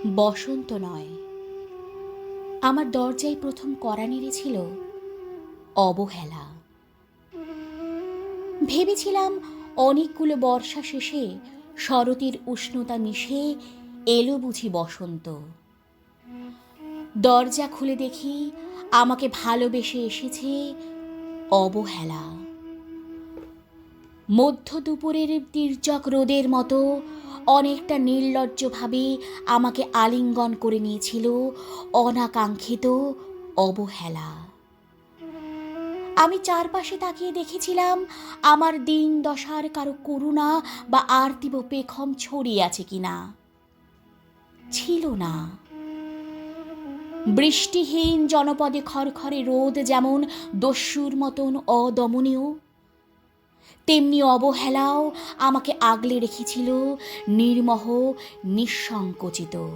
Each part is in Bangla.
বসন্ত নয়, আমার দরজায় প্রথম কড়া নেড়েছিল অবহেলা। ভেবেছিলাম অনেকগুলো বর্ষা শেষে শরতের উষ্ণতা মিশে এলো বুঝি বসন্ত। দরজা খুলে দেখি আমাকে ভালোবেসে এসেছে অবহেলা। মধ্য দুপুরের তির্যক রোদের মতো অনেকটা নির্লজ্জভাবে আমাকে আলিঙ্গন করে নিয়েছিল অনাকাঙ্ক্ষিত অবহেলা। আমি চারপাশে তাকিয়ে দেখেছিলাম আমার দিন দশার কারো করুণা বা আর্তিব পেখম ছড়িয়ে আছে কিনা। ছিল না। বৃষ্টিহীন জনপদে খড়খড়ে রোদ যেমন দস্যুর মতন অদমনীয়, তেমনি অবহেলাও আমাকে আগলে রেখেছিল নির্মহ নিঃসংকোচিত।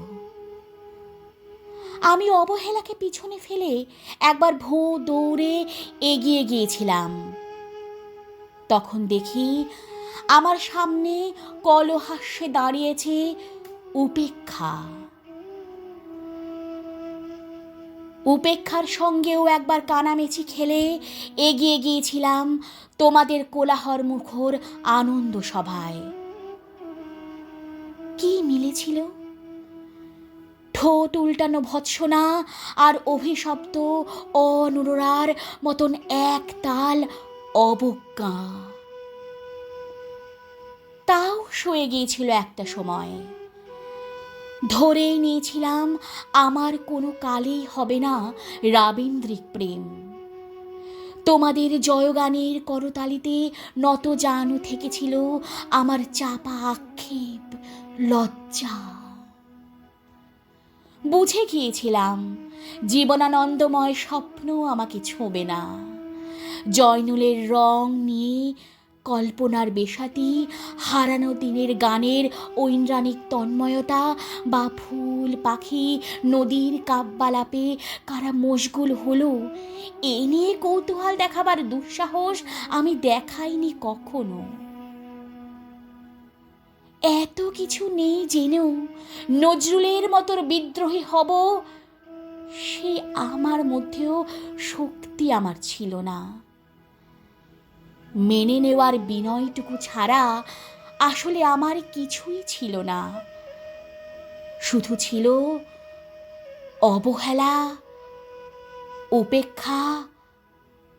আমি অবহেলাকে পিছনে ফেলে একবার ভোঁ দৌড়ে এগিয়ে গিয়েছিলাম। তখন দেখি আমার সামনে কলহাস্যে দাঁড়িয়েছে উপেক্ষা। উপেক্ষার সঙ্গেও একবার কানামেচি খেলে এগিয়ে গিয়েছিলাম তোমাদের কোলাহল মুখর আনন্দ সভায়। কি মিলেছিল? ঠোঁট উল্টানো ভৎসনা আর অভিশপ্ত অনুরার মতন এক তাল অবজ্ঞা। তাও সয়ে গিয়েছিল একটা সময়। ধরেই নিয়েছিলাম আমার কোনো কালেই হবে না রাবীন্দ্রিক প্রেম। তোমাদের জয়গানের করতালিতে নত জানু থেকেছিল আমার চাপা আক্ষেপ, লজ্জা। বুঝে গিয়েছিলাম জীবনানন্দময় স্বপ্ন আমাকে ছোঁবে না। জয়নুলের রং নিয়ে কল্পনার বেশাতি, হারানো দিনের গানের ঐন্দ্রাণিক তন্ময়তা বা ফুল পাখি নদীর কাব্যালাপে কারা মশগুল হলো, এ নিয়ে কৌতূহল দেখাবার দুঃসাহস আমি দেখাইনি কখনো। এত কিছু নেই জেনেও নজরুলের মতোর বিদ্রোহী হব, সে আমার মধ্যেও শক্তি আমার ছিল না। মেনে নেওয়ার বিনয়টুকু ছাড়া আসলে আমার কিছুই ছিল না। শুধু ছিল অবহেলা, উপেক্ষা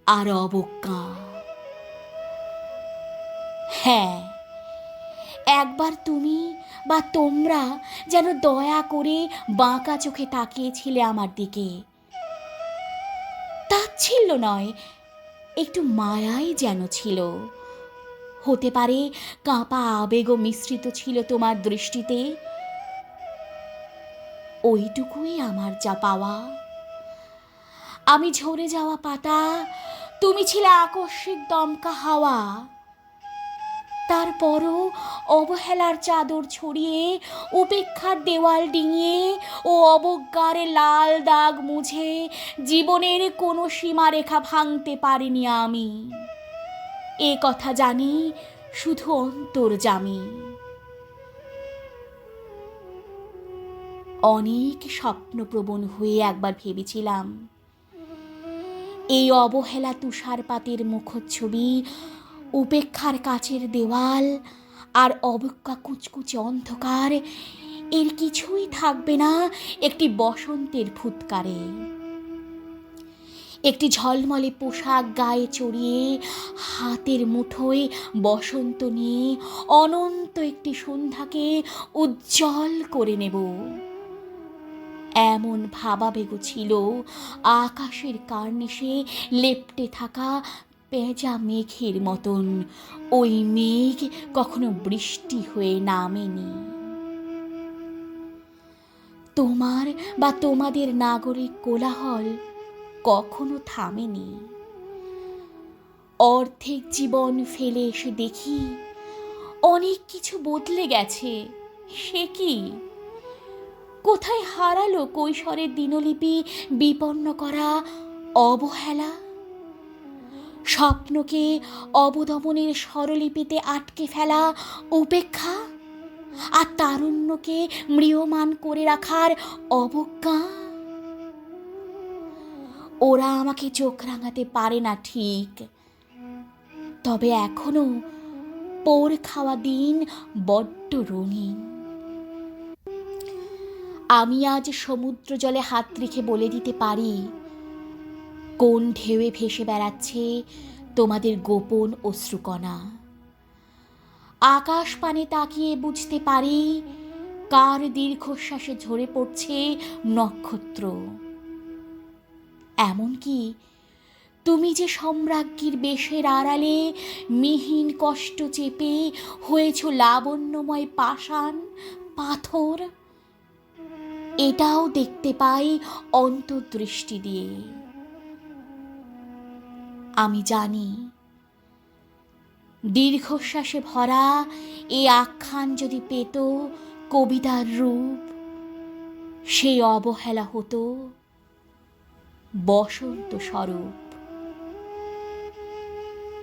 আর অবজ্ঞা। হ্যাঁ, একবার তুমি বা তোমরা যেন দয়া করে বাঁকা চোখে তাকিয়েছিলে আমার দিকে। তাচ্ছিল্য নয়, একটু মায়াই যেন ছিল। হতে পারে কাঁপা আবেগও মিশ্রিত ছিল তোমার দৃষ্টিতে। ওইটুকুই আমার যা পাওয়া। আমি ঝরে যাওয়া পাতা, তুমি ছিলে আকস্মিক দমকা হাওয়া। তারপরও অবহেলার চাদর ছড়িয়ে, উপেক্ষার দেওয়াল ডিঙিয়ে ও অবজ্ঞার লাল দাগ মুছে জীবনের কোনো সীমারেখা ভাঙতে পারিনি আমি। এ কথা জানি শুধু অন্তর্যামী। অনেক স্বপ্নপ্রবণ হয়ে একবার ভেবেছিলাম এই অবহেলা তুষারপাতের মুখচ্ছবি, উপেক্ষার কাচের দেওয়াল আর অবজ্ঞা কুচকুচে অন্ধকার, এর কিছুই থাকবে না একটি বসন্তের ফুৎকারে। একটি ঝলমলে পোশাক গায়ে চড়িয়ে, হাতের মুঠোয় বসন্ত নিয়ে অনন্ত একটি সন্ধ্যাকে উজ্জ্বল করে নেব। এমন ভাবাবেগ ছিল আকাশের কার্নিশে লেপ্টে থাকা পেঁজা মেঘের মতন। ওই মেঘ কখনো বৃষ্টি হয়ে নামেনি। তোমার বা তোমাদের নাগরিক কোলাহল কখনো থামেনি। অর্ধেক জীবন ফেলে এসে দেখি অনেক কিছু বদলে গেছে। সে কি? কোথায় হারালো কৈশোরের দিনলিপি বিপন্ন করা অবহেলা? স্বপ্নকে অবদমনের স্বরলিপিতে আটকে ফেলা উপেক্ষা? আর তারুণ্যকে ম্রিয়মান করে রাখার অবজ্ঞা। ওরা আমাকে চোখ রাঙাতে পারে না ঠিক, তবে এখনো পোর খাওয়া দিন বড্ড রঙিন। আমি আজ সমুদ্র জলে হাত রেখে বলে দিতে পারি কোন ঢেউয়ে ভেসে বেড়াচ্ছে তোমাদের গোপন অশ্রুকণা। আকাশ পানে তাকিয়ে বুঝতে পারি কার দীর্ঘশ্বাসে ঝরে পড়ছে নক্ষত্র। এমনকি তুমি যে সম্রাজ্ঞীর বেশের আড়ালে মিহিন কষ্ট চেপে হয়েছ লাবণ্যময় পাষাণ পাথর, এটাও দেখতে পাই অন্তর্দৃষ্টি দিয়ে। আমি জানি দীর্ঘশ্বাসে ভরা এ আখ্যান যদি পেত কবিতার রূপ, সেই অবহেলা হতো বসন্ত স্বরূপ,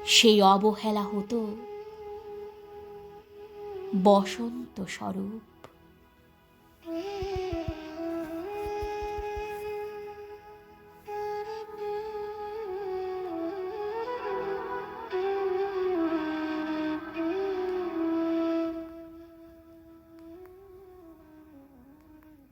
সেই অবহেলা হতো বসন্ত স্বরূপ।